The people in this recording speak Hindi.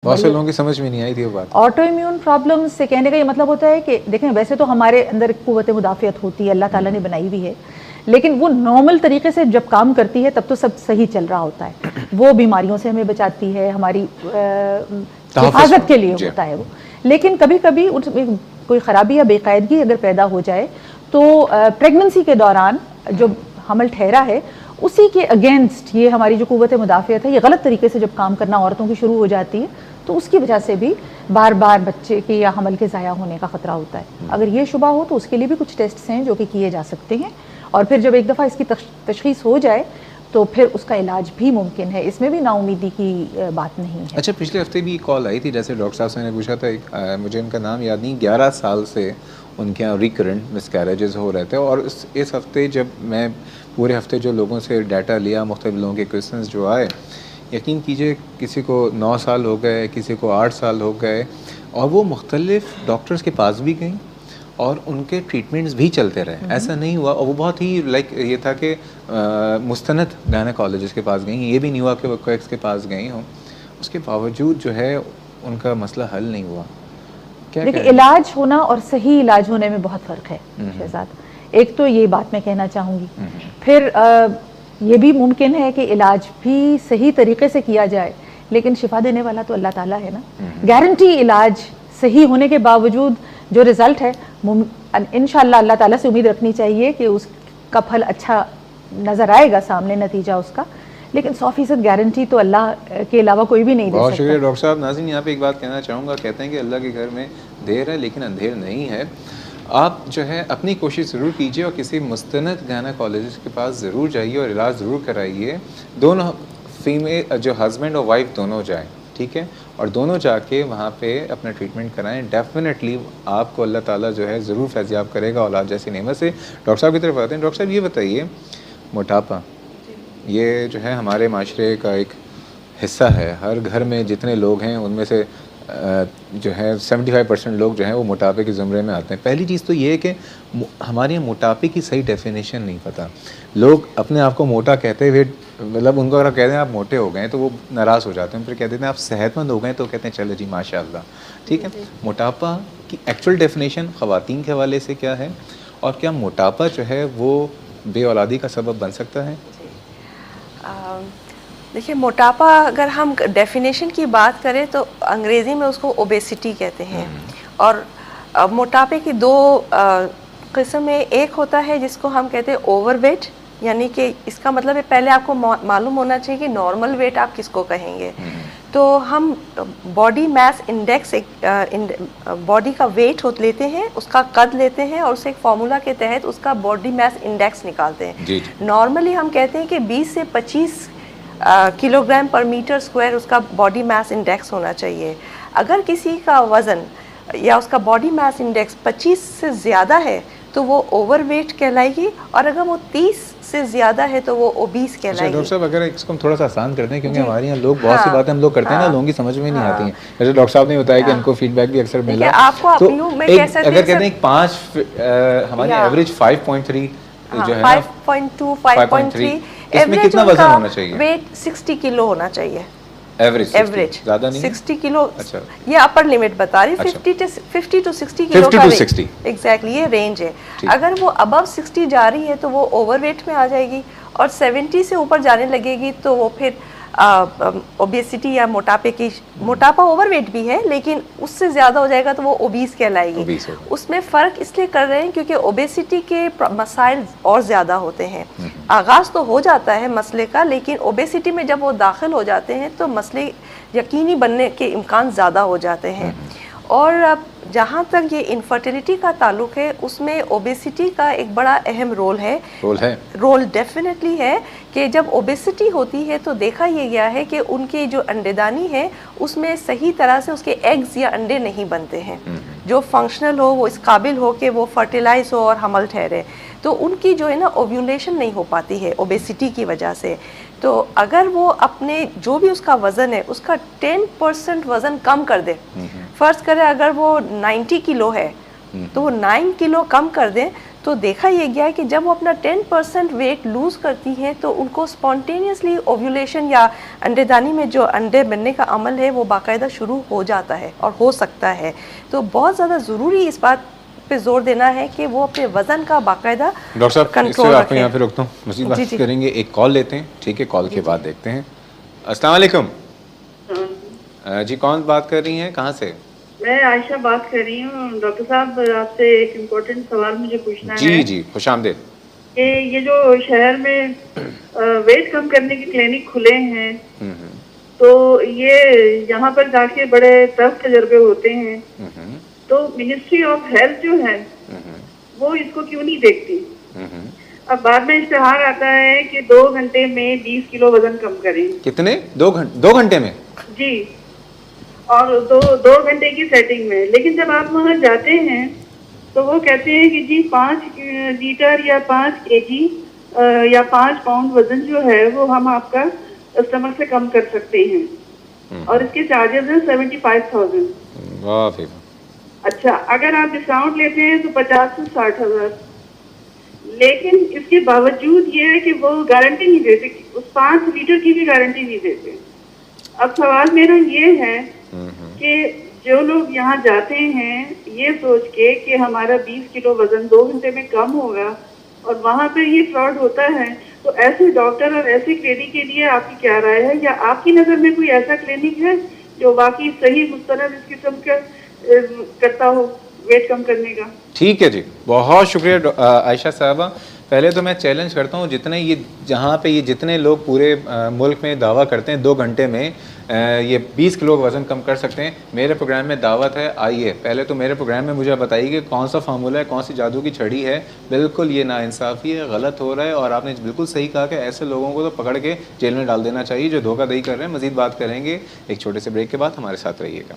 बहुत से लोगों की समझ में नहीं आई थी वो बात। ऑटो इम्यून प्रॉब्लम से कहने का ये मतलब होता है कि देखें, वैसे तो हमारे अंदर कुव्वत मुदाफ़ियत होती है, अल्लाह ताला ने बनाई हुई है, लेकिन वो नॉर्मल तरीके से जब काम करती है तब तो सब सही चल रहा होता है। वो बीमारियों से हमें बचाती है, हमारी हिफाजत के लिए होता है वो। लेकिन कभी कभी उसमें कोई ख़राबी या बेकायदगी अगर पैदा हो जाए तो प्रेगनेंसी के दौरान जो हमल ठहरा है उसी के अगेंस्ट ये हमारी जो कुव्वत मुदाफ़ियत है ये गलत तरीके से जब काम करना औरतों की शुरू हो जाती है, तो उसकी वजह से भी बार बार बच्चे के या हमल के ज़ाया होने का ख़तरा होता है। अगर ये शुबा हो तो उसके लिए भी कुछ टेस्ट्स हैं जो कि किए जा सकते हैं, और फिर जब एक दफ़ा इसकी तशख़ीस हो जाए तो फिर उसका इलाज भी मुमकिन है। इसमें भी नाउमीदी की बात नहीं है। अच्छा, पिछले हफ्ते भी कॉल आई थी, जैसे डॉक्टर साहब से ने पूछा था, मुझे उनका नाम याद नहीं, 11 साल से उनके यहाँ रिकरेंट मिसकैरेजेस हो रहे थे। और इस हफ्ते जब मैं पूरे हफ्ते जो लोगों से डाटा लिया, मुख्तलिफ लोगों के क्वेश्चंस जो आए, यकीन कीजिए किसी को 9 साल हो गए, किसी को 8 साल हो गए, और वो मुख्तलिफ डॉक्टर्स के पास भी गई और उनके ट्रीटमेंट्स भी चलते रहे। ऐसा नहीं हुआ, और वो बहुत ही ये था कि मुस्तनद गायनेकोलॉजिस्ट के पास गई, ये भी नहीं हुआ कि वो कोएक्स के पास गई हों, उसके बावजूद जो है उनका मसला हल नहीं हुआ। क्या देखिए, इलाज होना और सही इलाज होने में बहुत फ़र्क है शहजाद। एक तो ये बात मैं कहना चाहूँगी, फिर ये भी मुमकिन है कि इलाज भी सही तरीके से किया जाए, लेकिन शिफा देने वाला तो अल्लाह ताला है ना। गारंटी इलाज सही होने के बावजूद जो रिज़ल्ट है, इंशाअल्लाह अल्लाह ताला से उम्मीद रखनी चाहिए कि उसका फल अच्छा नज़र आएगा सामने, नतीजा उसका, लेकिन 100% गारंटी तो अल्लाह के अलावा कोई भी नहीं दे सकता। बहुत शुक्रिया डॉक्टर साहब। नाज़रीन, यहाँ पे एक बात कहना चाहूँगा, कहते हैं कि अल्लाह के घर में देर है लेकिन अंधेर नहीं है। आप जो है अपनी कोशिश ज़रूर कीजिए और किसी मुस्तनद गायनेकोलॉजिस्ट के पास ज़रूर जाइए और इलाज ज़रूर कराइए। दोनों फीमेल जो हस्बैंड और वाइफ दोनों जाएँ, ठीक है, और दोनों जाके वहाँ पे अपना ट्रीटमेंट कराएं। डेफिनेटली आपको अल्लाह ताला जो है ज़रूर फैज़याब करेगा औलाद जैसी नेमत से। डॉक्टर साहब की तरफ आते हैं। डॉक्टर साहब, ये बताइए, मोटापा ये जो है हमारे माशरे का एक हिस्सा है। हर घर में जितने लोग हैं उनमें से जो है 75% लोग जो हैं वो मोटापे के ज़ुमरे में आते हैं। पहली चीज़ तो ये है कि हमारे यहाँ मोटापे की सही डेफिनेशन नहीं पता। लोग अपने आप को मोटा कहते हुए, मतलब उनको अगर कहते हैं आप मोटे हो गए तो वो नाराज़ हो जाते हैं, फिर कहते हैं आप सेहतमंद हो गए तो कहते हैं चलो जी माशाअल्लाह, ठीक है। मोटापा की एक्चुअल डेफिनेशन ख़वातीन के हवाले से क्या है, और क्या मोटापा जो है वो बेऔलादी का सबब बन सकता है? देखिए, मोटापा अगर हम डेफिनेशन की बात करें तो अंग्रेज़ी में उसको ओबेसिटी कहते हैं। और मोटापे की दो किस्म में, एक होता है जिसको हम कहते हैं ओवरवेट, यानी कि इसका मतलब है पहले आपको मालूम होना चाहिए कि नॉर्मल वेट आप किसको कहेंगे। तो हम बॉडी मास इंडेक्स, बॉडी का वेट लेते हैं, उसका कद लेते हैं और उसे एक फार्मूला के तहत उसका बॉडी मास इंडेक्स निकालते हैं। नॉर्मली हम कहते हैं कि 20 से 25 किलोग्राम पर मीटर स्क्वायर उसका बॉडी मास इंडेक्स होना चाहिए। अगर किसी का वज़न या उसका बॉडी मास इंडेक्स 25 से ज़्यादा है तो वो ओवरवेट कहलाएगी, और अगर वो 30 से ज़्यादा है तो वो ओबीस कहलाएगी। डॉक्टर साहब, अगर इसको हम थोड़ा सा आसान करते हैं, क्योंकि हमारे यहाँ लोग बहुत सी बातें हम लोग करते हैं ना, लोगों की समझ में नहीं आती हैं। जैसे डॉक्टर साहब ने बताया कि इनको फीडबैक भी अक्सर मिला, आपको तो अगर कहते हैं 5 हमारी एवरेज 5.3 जो है 5.2 5.3 इसमें कितना वजन होना चाहिए? वेट 60 किलो होना चाहिए एवरेज ज़्यादा नहीं, 60 किलो। अच्छा, ये अपर लिमिट बता रही। 50 to 60 किलो का एग्जैक्टली ये रेंज है। अगर वो अबव 60 जा रही है तो वो ओवरवेट में आ जाएगी, और 70 से ऊपर जाने लगेगी तो वो फिर ओबेसिटी या मोटापा ओवरवेट भी है लेकिन उससे ज़्यादा हो जाएगा तो वो ओबीस कहलाएगी। उसमें फ़र्क इसलिए कर रहे हैं क्योंकि ओबेसिटी के मसाइल और ज़्यादा होते हैं। आगाज़ तो हो जाता है मसले का, लेकिन ओबेसिटी में जब वो दाखिल हो जाते हैं तो मसले यकीनी बनने के इम्कान ज़्यादा हो जाते हैं। और जहाँ तक ये इनफर्टिलिटी का ताल्लुक है, उसमें ओबेसिटी का एक बड़ा अहम रोल डेफिनेटली है कि जब ओबेसिटी होती है तो देखा ये गया है कि उनके जो अंडेदानी है उसमें सही तरह से उसके एग्स या अंडे नहीं बनते हैं जो फंक्शनल हो, वो इस काबिल हो कि वो फर्टिलाइज हो और हमल ठहरे। तो उनकी जो है ना ओव्यूलेशन नहीं हो पाती है ओबेसिटी की वजह से। तो अगर वो अपने जो भी उसका वज़न है उसका 10% वज़न कम कर दे, फ़र्ज़ करें अगर वो 90 किलो है तो वो 9 किलो कम कर दें तो देखा ये गया है कि जब वो अपना 10% वेट लूज़ करती हैं तो उनको स्पॉन्टेनियसली ओव्यूलेशन या अंडेदानी में जो अंडे बनने का अमल है वो बाकायदा शुरू हो जाता है और हो सकता है। तो बहुत ज़्यादा ज़रूरी इस बात पे जोर देना है कि वो अपने वज़न का बाकायदा डॉक्टर साहब कंट्रोल आपको यहाँ पे रोकता हूँ, मज़ीद बात करेंगे, एक कॉल लेते हैं, ठीक है, कॉल के बाद देखते हैं। अस्सलाम वालेकुम जी, कौन बात कर रही हैं, कहाँ से? मैं आयशा बात कर रही हूँ। डॉक्टर साहब आपसे एक इम्पोर्टेंट सवाल मुझे पूछना है। जी जी, खुशामदीद। कि ये जो शहर में वेट कम करने के क्लिनिक खुले हैं, तो ये यहाँ पर जाके बड़े टफ तजर्बे होते हैं, तो मिनिस्ट्री ऑफ हेल्थ जो है वो इसको क्यों नहीं देखती? अब बाद में इश्तेहार आता है कि 2 घंटे में 20 किलो वजन कम करें। कितने? 2 घंटे में? जी, और दो घंटे की सेटिंग में। लेकिन जब आप वहाँ जाते हैं तो वो कहते हैं कि जी 5 लीटर या 5 केजी या 5 पाउंड वजन जो है वो हम आपका स्टमक से कम कर सकते हैं, और इसके चार्जेस हैं 75,000। वाह। अच्छा, अगर आप डिस्काउंट लेते हैं तो 50 से 60,000। लेकिन इसके बावजूद ये है कि वो गारंटी नहीं देते, उस 5 लीटर की भी गारंटी नहीं देते। अब सवाल मेरा ये है कि जो लोग यहाँ जाते हैं ये सोच के कि हमारा 20 किलो वजन 2 घंटे में कम होगा, और वहाँ पे ये फ्रॉड होता है, तो ऐसे डॉक्टर और ऐसी क्लिनिक के लिए आपकी क्या राय है? या आपकी नज़र में कोई ऐसा क्लिनिक है जो वाकई सही मुस्तनद इस किस्म का करता हो वेट कम करने का? ठीक है जी, बहुत शुक्रिया आयशा साहबा। पहले तो मैं चैलेंज करता हूँ, जितने ये जहाँ पे ये जितने लोग पूरे मुल्क में दावा करते हैं 2 घंटे में ये 20 किलो का वज़न कम कर सकते हैं, मेरे प्रोग्राम में दावत है, आइए। पहले तो मेरे प्रोग्राम में मुझे बताइए कि कौन सा फार्मूला है, कौन सी जादू की छड़ी है। बिल्कुल ये नाइंसाफ़ी है, गलत हो रहा है, और आपने बिल्कुल सही कहा कि ऐसे लोगों को तो पकड़ के जेल में डाल देना चाहिए जो धोखाधड़ी कर रहे हैं। मज़ीद बात करेंगे एक छोटे से ब्रेक के बाद, हमारे साथ रहिएगा।